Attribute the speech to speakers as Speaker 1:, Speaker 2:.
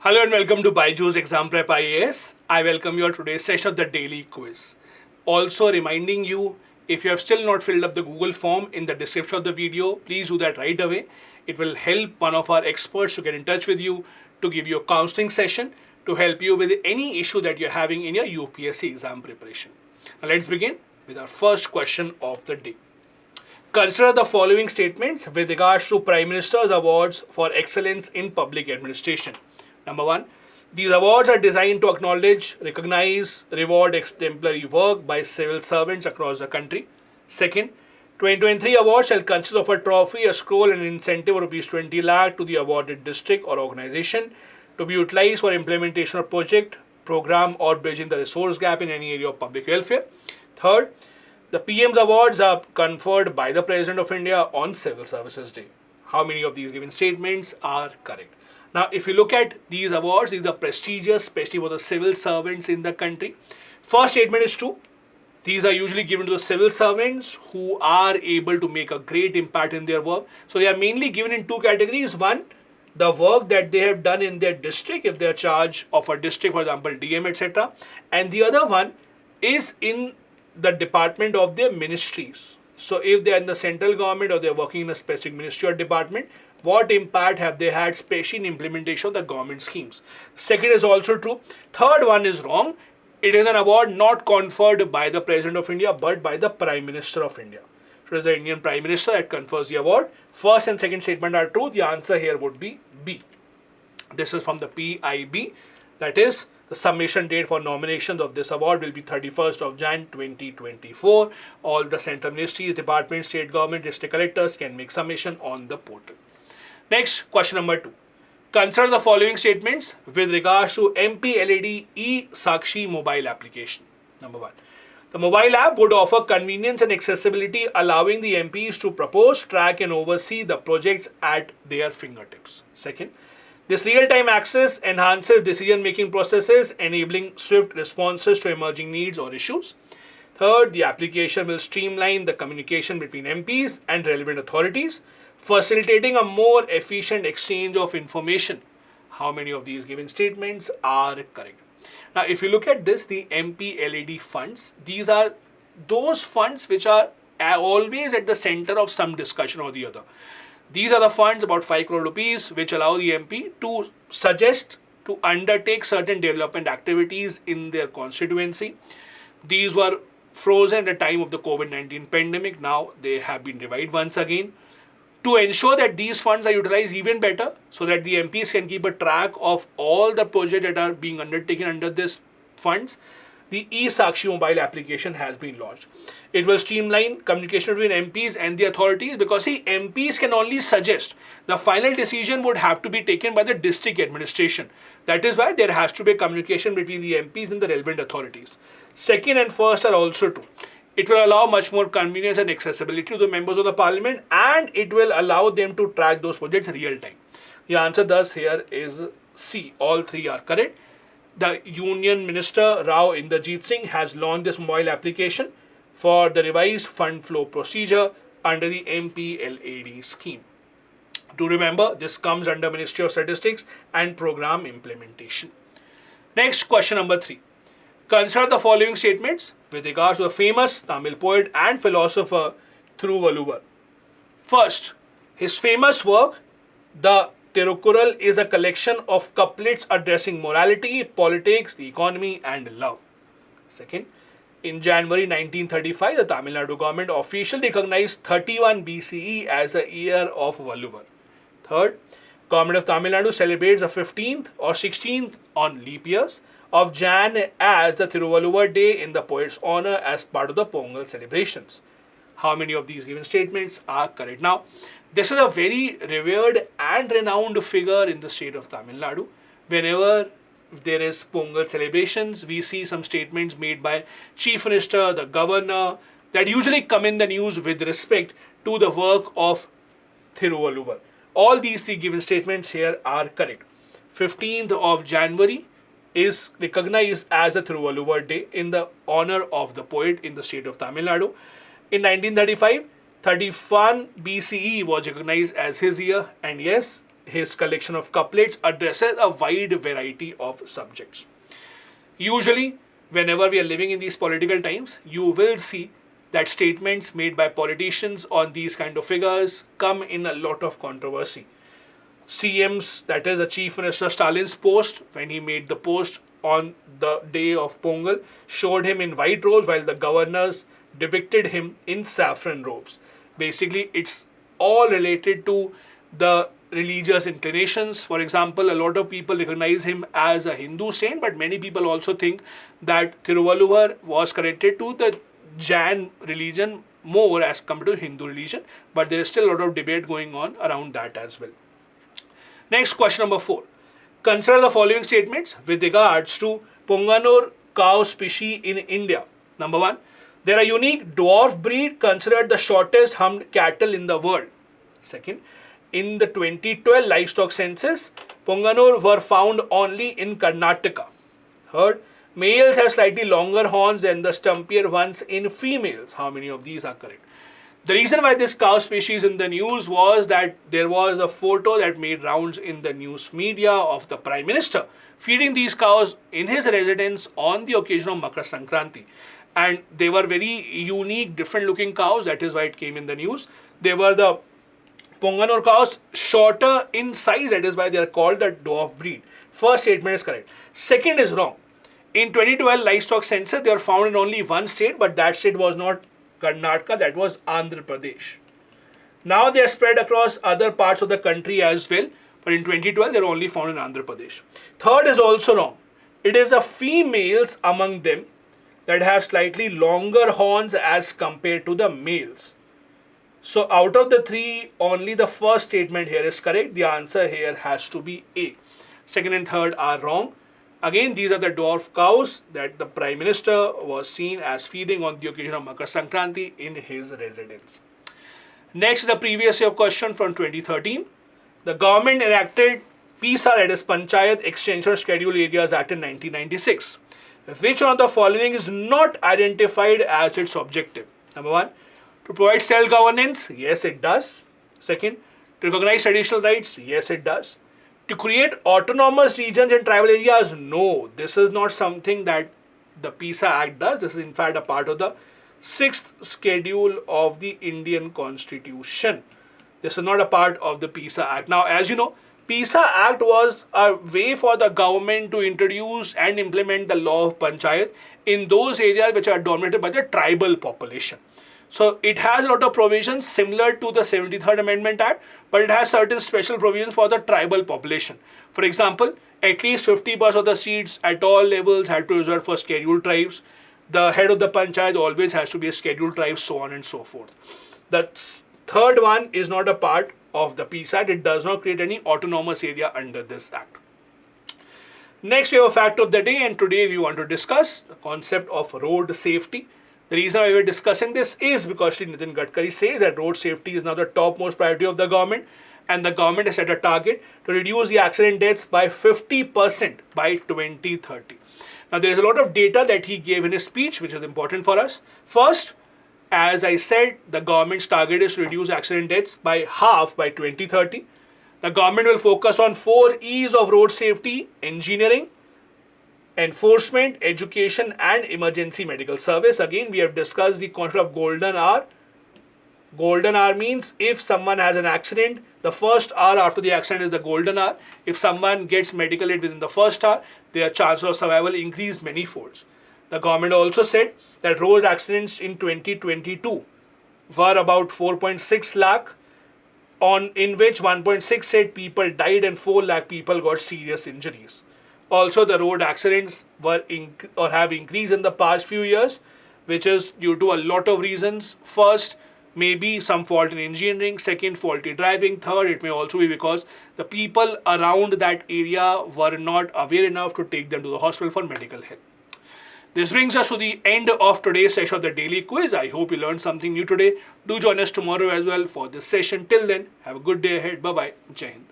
Speaker 1: Hello and welcome to BYJU'S Exam Prep IAS. I welcome you all to today's session of the daily quiz. Also reminding you, if you have still not filled up the Google form in the description of the video, please do that right away. It will help one of our experts to get in touch with you, to give you a counseling session, to help you with any issue that you're having in your UPSC exam preparation. Now let's begin with our first question of the day. Consider the following statements with regards to Prime Minister's Awards for Excellence in Public Administration. Number one, these awards are designed to acknowledge, recognize, reward exemplary work by civil servants across the country. Second, 2023 awards shall consist of a trophy, a scroll, and an incentive of rupees 20 lakh to the awarded district or organization to be utilized for implementation of project, program, or bridging the resource gap in any area of public welfare. Third, the PM's awards are conferred by the President of India on Civil Services Day. How many of these given statements are correct? Now, if you look at these awards, these are prestigious, especially for the civil servants in the country. First statement is true. These are usually given to the civil servants who are able to make a great impact in their work. So they are mainly given in two categories. One, the work that they have done in their district, if they are charge of a district, for example, DM, etc. And the other one is in the department of their ministries. So if they are in the central government or they are working in a specific ministry or department, what impact have they had, especially in implementation of the government schemes? Second is also true. Third one is wrong. It is an award not conferred by the President of India, but by the Prime Minister of India. So it is the Indian Prime Minister that confers the award. First and second statement are true. The answer here would be B. This is from the PIB. That is, the submission date for nominations of this award will be 31st of Jan 2024. All the central ministries, departments, state government, district collectors can make submission on the portal. Next, question number 2. Consider the following statements with regards to MPLADS e-SAKSHI mobile application. Number 1. The mobile app would offer convenience and accessibility, allowing the MPs to propose, track, and oversee the projects at their fingertips. Second, this real-time access enhances decision-making processes, enabling swift responses to emerging needs or issues. Third, the application will streamline the communication between MPs and relevant authorities, facilitating a more efficient exchange of information. How many of these given statements are correct? Now, if you look at this, the MPLAD funds, these are those funds which are always at the center of some discussion or the other. These are the funds, about 5 crore rupees, which allow the MP to suggest to undertake certain development activities in their constituency. These were frozen at the time of the COVID-19 pandemic. Now they have been revived once again. To ensure that these funds are utilized even better, so that the MPs can keep a track of all the projects that are being undertaken under this funds, the e-SAKSHI mobile application has been launched. It will streamline communication between MPs and the authorities, because see, MPs can only suggest. The final decision would have to be taken by the district administration. That is why there has to be communication between the MPs and the relevant authorities. Second and first are also true. It will allow much more convenience and accessibility to the members of the parliament, and it will allow them to track those projects real time. The answer thus here is C. All three are correct. The Union Minister Rao Inderjeet Singh has launched this mobile application for the revised fund flow procedure under the MPLAD scheme. To remember, this comes under Ministry of Statistics and Program Implementation. Next, question number 3. Consider the following statements with regards to the famous Tamil poet and philosopher Thiruvalluvar. First, his famous work, the Tirukkural, is a collection of couplets addressing morality, politics, the economy, and love. Second, in January 1935, the Tamil Nadu government officially recognized 31 BCE as the year of Valluvar. Third, government of Tamil Nadu celebrates the 15th or 16th on leap years of Jan as the Thiruvalluvar Day in the poet's honor as part of the Pongal celebrations. How many of these given statements are correct? Now, this is a very revered and renowned figure in the state of Tamil Nadu. Whenever there is Pongal celebrations, we see some statements made by Chief Minister, the Governor, that usually come in the news with respect to the work of Thiruvalluvar. All these three given statements here are correct. 15th of January is recognized as the Thiruvalluvar Day in the honor of the poet in the state of Tamil Nadu. In 1935, 31 BCE was recognized as his year, and yes, his collection of couplets addresses a wide variety of subjects. Usually, whenever we are living in these political times, you will see that statements made by politicians on these kind of figures come in a lot of controversy. CM's, that is the Chief Minister Stalin's post, when he made the post on the day of Pongal, showed him in white robes while the governors depicted him in saffron robes. Basically, it's all related to the religious inclinations. For example, a lot of people recognize him as a Hindu saint, but many people also think that Thiruvalluvar was connected to the Jain religion more as compared to Hindu religion, but there is still a lot of debate going on around that as well. Next, question number 4. Consider the following statements with regards to Punganur cow species in India. Number 1. They are a unique dwarf breed considered the shortest humped cattle in the world. Second, in the 2012 livestock census, Punganur were found only in Karnataka. Third, males have slightly longer horns than the stumpier ones in females. How many of these are correct? The reason why this cow species in the news was that there was a photo that made rounds in the news media of the Prime Minister feeding these cows in his residence on the occasion of Makar Sankranti. And they were very unique, different looking cows. That is why it came in the news. They were the Punganur cows, shorter in size. That is why they are called the dwarf breed. First statement is correct. Second is wrong. In 2012 livestock census, they were found in only one state, but that state was not Karnataka, that was Andhra Pradesh. Now they are spread across other parts of the country as well, but in 2012 they are only found in Andhra Pradesh. Third is also wrong. It is the females among them that have slightly longer horns as compared to the males. So out of the three, only the first statement here is correct. The answer here has to be A. Second and third are wrong. Again, these are the dwarf cows that the Prime Minister was seen as feeding on the occasion of Makar Sankranti in his residence. Next, the previous year question from 2013. The government enacted PESA, that is Panchayat Extension Schedule Areas Act in 1996. Which one of the following is not identified as its objective? Number 1, to provide self-governance. Yes, it does. Second, to recognize traditional rights. Yes, it does. To create autonomous regions and tribal areas? No, this is not something that the PESA Act does. This is in fact a part of the 6th schedule of the Indian Constitution. This is not a part of the PESA Act. Now, as you know, PESA Act was a way for the government to introduce and implement the law of Panchayat in those areas which are dominated by the tribal population. So it has a lot of provisions similar to the 73rd Amendment Act, but it has certain special provisions for the tribal population. For example, at least 50% of the seats at all levels had to reserve for scheduled tribes. The head of the panchayat always has to be a scheduled tribe, so on and so forth. The third one is not a part of the PESA Act. It does not create any autonomous area under this act. Next, we have a fact of the day, and today we want to discuss the concept of road safety. The reason why we are discussing this is because Shri Nitin Gadkari says that road safety is now the topmost priority of the government, and the government has set a target to reduce the accident deaths by 50% by 2030. Now, there is a lot of data that he gave in his speech, which is important for us. First, as I said, the government's target is to reduce accident deaths by half by 2030. The government will focus on 4 E's of road safety: engineering, enforcement, education, and emergency medical service. Again, we have discussed the concept of golden hour. Golden hour means if someone has an accident, the first hour after the accident is the golden hour. If someone gets medical aid within the first hour, their chances of survival increase many folds. The government also said that road accidents in 2022 were about 4.6 lakh, in which 1.68 people died and 4 lakh people got serious injuries. Also, the road accidents have increased in the past few years, which is due to a lot of reasons. First, maybe some fault in engineering. Second, faulty driving. Third, it may also be because the people around that area were not aware enough to take them to the hospital for medical help. This brings us to the end of today's session of the daily quiz. I hope you learned something new today. Do join us tomorrow as well for this session. Till then, have a good day ahead. Bye-bye. Jai Hind.